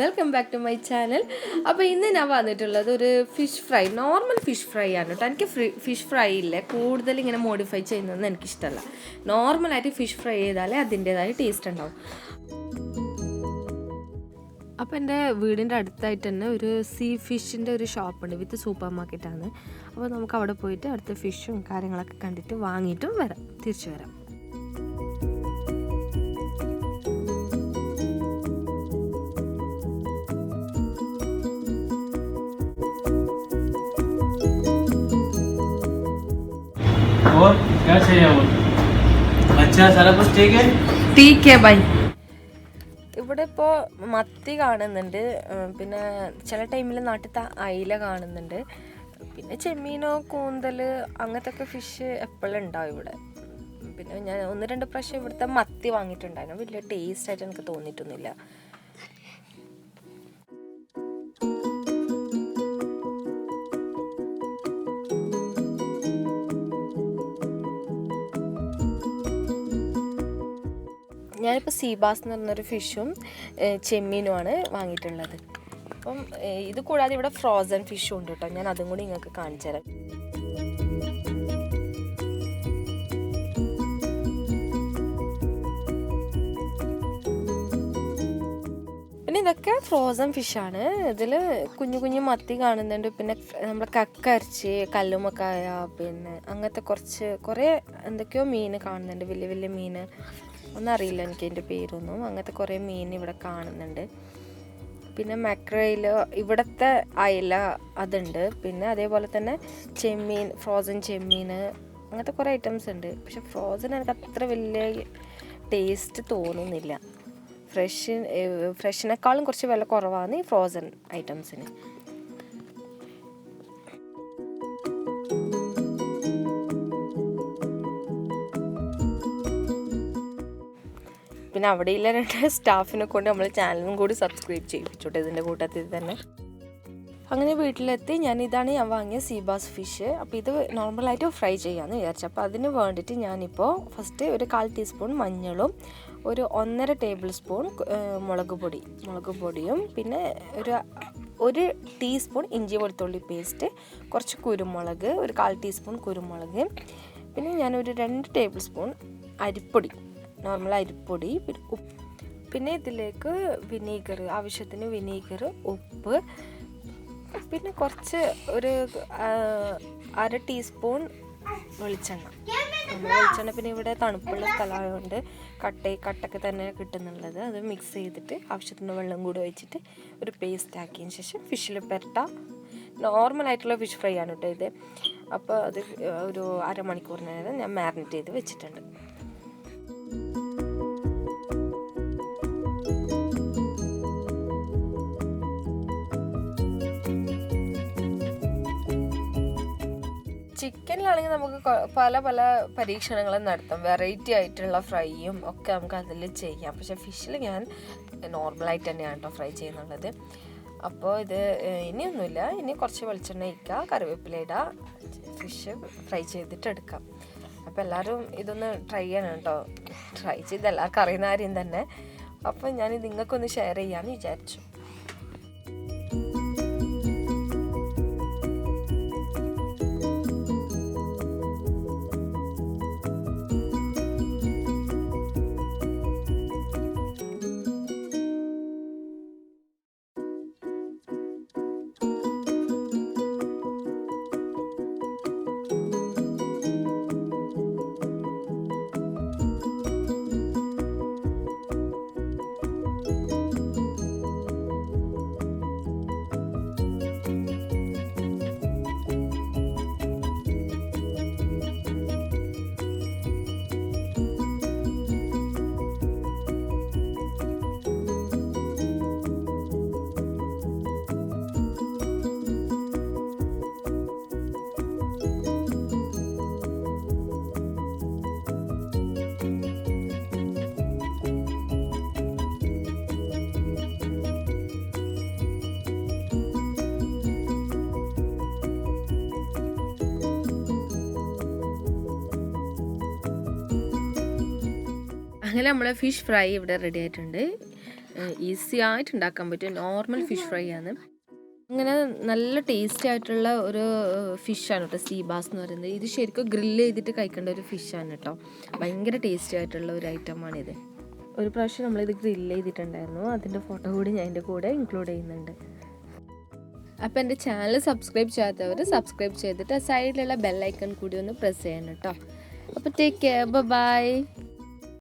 Welcome back to my channel. അപ്പോൾ ഇന്ന് ഞാൻ വന്നിട്ടുള്ളത് ഒരു fish fry, normal fish fry ആണ് കേട്ടോ. എനിക്ക് ഫിഷ് ഫ്രൈ ഇല്ലേ കൂടുതൽ ഇങ്ങനെ മോഡിഫൈ ചെയ്യുന്നതൊന്നും എനിക്കിഷ്ടമല്ല. നോർമലായിട്ട് ഫിഷ് ഫ്രൈ ചെയ്താലേ അതിൻ്റേതായ ടേസ്റ്റ് ഉണ്ടാവും. അപ്പോൾ എൻ്റെ വീടിൻ്റെ അടുത്തായിട്ട് തന്നെ ഒരു സീ ഫിഷിൻ്റെ ഒരു ഷോപ്പുണ്ട്, വിത്ത് സൂപ്പർ മാർക്കറ്റാണ്. അപ്പോൾ നമുക്ക് അവിടെ പോയിട്ട് അടുത്ത ഫിഷും കാര്യങ്ങളൊക്കെ കണ്ടിട്ട് വാങ്ങിയിട്ടും തിരിച്ചു വരാം. और क्या चाहिए वो? अच्छा सारा कुछ ठीक है? ठीक है भाई. ഇവിടെ ഇപ്പോൾ മത്തി കാണുന്നുണ്ട്, പിന്നെ ചില ടൈമിൽ നാട്ടിലത്തെ അയില കാണുന്നുണ്ട്, പിന്നെ ചെമ്മീനോ കൂന്തൽ അങ്ങനത്തെ ഒക്കെ ഫിഷ് എപ്പോഴും ഉണ്ടാവും ഇവിടെ. പിന്നെ ഞാൻ 1-2 പ്രാവശ്യം ഇവിടുത്തെ മത്തി വാങ്ങിയിട്ടുണ്ടായിരുന്നു. വലിയ ടേസ്റ്റ് ആയിട്ട് എനിക്ക് തോന്നിയിട്ടൊന്നുമില്ല. ഞാനിപ്പോൾ സീബാസ് എന്ന് പറഞ്ഞൊരു ഫിഷും ചെമ്മീനുമാണ് വാങ്ങിയിട്ടുള്ളത്. അപ്പം ഇത് കൂടാതെ ഇവിടെ ഫ്രോസൺ ഫിഷും ഉണ്ട് കേട്ടോ. ഞാൻ അതും കൂടി നിങ്ങൾക്ക് കാണിച്ചു തരാം. പിന്നെ ഇതൊക്കെ ഫ്രോസൺ ഫിഷാണ്. ഇതിൽ കുഞ്ഞു കുഞ്ഞു മത്തി കാണുന്നുണ്ട്, പിന്നെ നമ്മുടെ കക്കരച്ചി, കല്ലുമ്മക്കായ, പിന്നെ അങ്ങനത്തെ കുറേ എന്തൊക്കെയോ മീൻ കാണുന്നുണ്ട്, വലിയ വലിയ മീൻ. ഒന്നും അറിയില്ല എനിക്ക് അതിൻ്റെ പേരൊന്നും. അങ്ങനത്തെ കുറേ മീൻ ഇവിടെ കാണുന്നുണ്ട്. പിന്നെ മക്രയിൽ, ഇവിടുത്തെ അയില അതുണ്ട്. പിന്നെ അതേപോലെ തന്നെ ചെമ്മീൻ, ഫ്രോസൺ ചെമ്മീൻ, അങ്ങനത്തെ കുറേ ഐറ്റംസ് ഉണ്ട്. പക്ഷെ ഫ്രോസൺ എനിക്ക് അത്ര വലിയ ടേസ്റ്റ് തോന്നുന്നില്ല. ഫ്രഷിനേക്കാളും കുറച്ച് വില കുറവാണ് ഈ ഫ്രോസൺ ഐറ്റംസിന്. പിന്നെ അവിടെയുള്ള 2 സ്റ്റാഫിനെ കൊണ്ട് നമ്മൾ ചാനലും കൂടി സബ്സ്ക്രൈബ് ചെയ്യിപ്പിച്ചോട്ടെ ഇതിൻ്റെ കൂട്ടത്തിൽ തന്നെ. അങ്ങനെ വീട്ടിലെത്തി ഞാൻ വാങ്ങിയ സീബാസ് ഫിഷ്. അപ്പോൾ ഇത് നോർമലായിട്ട് ഫ്രൈ ചെയ്യാമെന്ന് വിചാരിച്ചു. അപ്പോൾ അതിന് വേണ്ടിയിട്ട് ഞാനിപ്പോൾ ഫസ്റ്റ് ഒരു 1/4 ടീസ്പൂൺ മഞ്ഞളും, ഒരു 1.5 ടേബിൾ സ്പൂൺ മുളക് പൊടിയും, പിന്നെ ഒരു ടീസ്പൂൺ ഇഞ്ചി വെളുത്തുള്ളി പേസ്റ്റ്, കുറച്ച് കുരുമുളക്, ഒരു 1/4 ടീസ്പൂൺ കുരുമുളക്, പിന്നെ ഞാനൊരു 2 ടേബിൾ സ്പൂൺ നോർമൽ അരിപ്പൊടി, പിന്നെ ഇതിലേക്ക് ആവശ്യത്തിന് വിനീഗർ, ഉപ്പ്, പിന്നെ ഒരു 1/2 ടീസ്പൂൺ വെളിച്ചെണ്ണ. പിന്നെ ഇവിടെ തണുപ്പുള്ള സ്ഥലമായതുകൊണ്ട് കട്ടൊക്കെ തന്നെ കിട്ടുന്നുള്ളത്. അത് മിക്സ് ചെയ്തിട്ട് ആവശ്യത്തിന് വെള്ളം കൂടി ഒഴിച്ചിട്ട് ഒരു പേസ്റ്റ് ആക്കിയതിന് ശേഷം ഫിഷിൽ പുരട്ടാം. നോർമലായിട്ടുള്ള ഫിഷ് ഫ്രൈ ആണ് കേട്ടോ ഇത്. അപ്പോൾ അത് ഒരു അരമണിക്കൂറിനേരം ഞാൻ മാരിനേറ്റ് ചെയ്ത് വെച്ചിട്ടുണ്ട്. ചിക്കനിലാണെങ്കിൽ നമുക്ക് പല പരീക്ഷണങ്ങളും നടത്താം. വെറൈറ്റി ആയിട്ടുള്ള ഫ്രൈയും ഒക്കെ നമുക്ക് അതിൽ ചെയ്യാം. പക്ഷേ ഫിഷിൽ ഞാൻ നോർമലായിട്ട് തന്നെയാണ് കേട്ടോ ഫ്രൈ ചെയ്യുന്നുള്ളത്. അപ്പോൾ ഇത് ഇനിയൊന്നുമില്ല, ഇനി കുറച്ച് വെളിച്ചെണ്ണ ഒഴിക്കുക, കറിവേപ്പില ഇടുക, ഫിഷ് ഫ്രൈ ചെയ്തിട്ട് എടുക്കാം. അപ്പോൾ എല്ലാവരും ഇതൊന്ന് ട്രൈ ചെയ്യണം കേട്ടോ. ട്രൈ ചെയ്ത് എല്ലാവർക്കും അറിയുന്ന കാര്യം തന്നെ. അപ്പോൾ ഞാനിത് നിങ്ങൾക്കൊന്ന് ഷെയർ ചെയ്യാമെന്ന് വിചാരിച്ചു. അങ്ങനെ നമ്മളെ ഫിഷ് ഫ്രൈ ഇവിടെ റെഡി ആയിട്ടുണ്ട്. ഈസി ആയിട്ട് ഉണ്ടാക്കാൻ പറ്റും. നോർമൽ ഫിഷ് ഫ്രൈ ആണ്. അങ്ങനെ നല്ല ടേസ്റ്റി ആയിട്ടുള്ള ഒരു ഫിഷാണ് കേട്ടോ സീ ബാസ് എന്ന് പറയുന്നത്. ഇത് ശരിക്കും ഗ്രില്ല് ചെയ്തിട്ട് കഴിക്കേണ്ട ഒരു ഫിഷാണ് കേട്ടോ. ഭയങ്കര ടേസ്റ്റി ആയിട്ടുള്ള ഒരു ഐറ്റമാണിത്. ഒരു പ്രാവശ്യം നമ്മളിത് ഗ്രില്ല് ചെയ്തിട്ടുണ്ടായിരുന്നു. അതിൻ്റെ ഫോട്ടോ കൂടി ഞാൻ എൻ്റെ കൂടെ ഇൻക്ലൂഡ് ചെയ്യുന്നുണ്ട്. അപ്പോൾ എൻ്റെ ചാനൽ സബ്സ്ക്രൈബ് ചെയ്യാത്തവർ സബ്സ്ക്രൈബ് ചെയ്തിട്ട് സൈഡിലുള്ള ബെല്ലൈക്കൺ കൂടി ഒന്ന് പ്രസ് ചെയ്യണം കേട്ടോ. അപ്പോൾ ടേക്ക് കെയർ, ബൈ.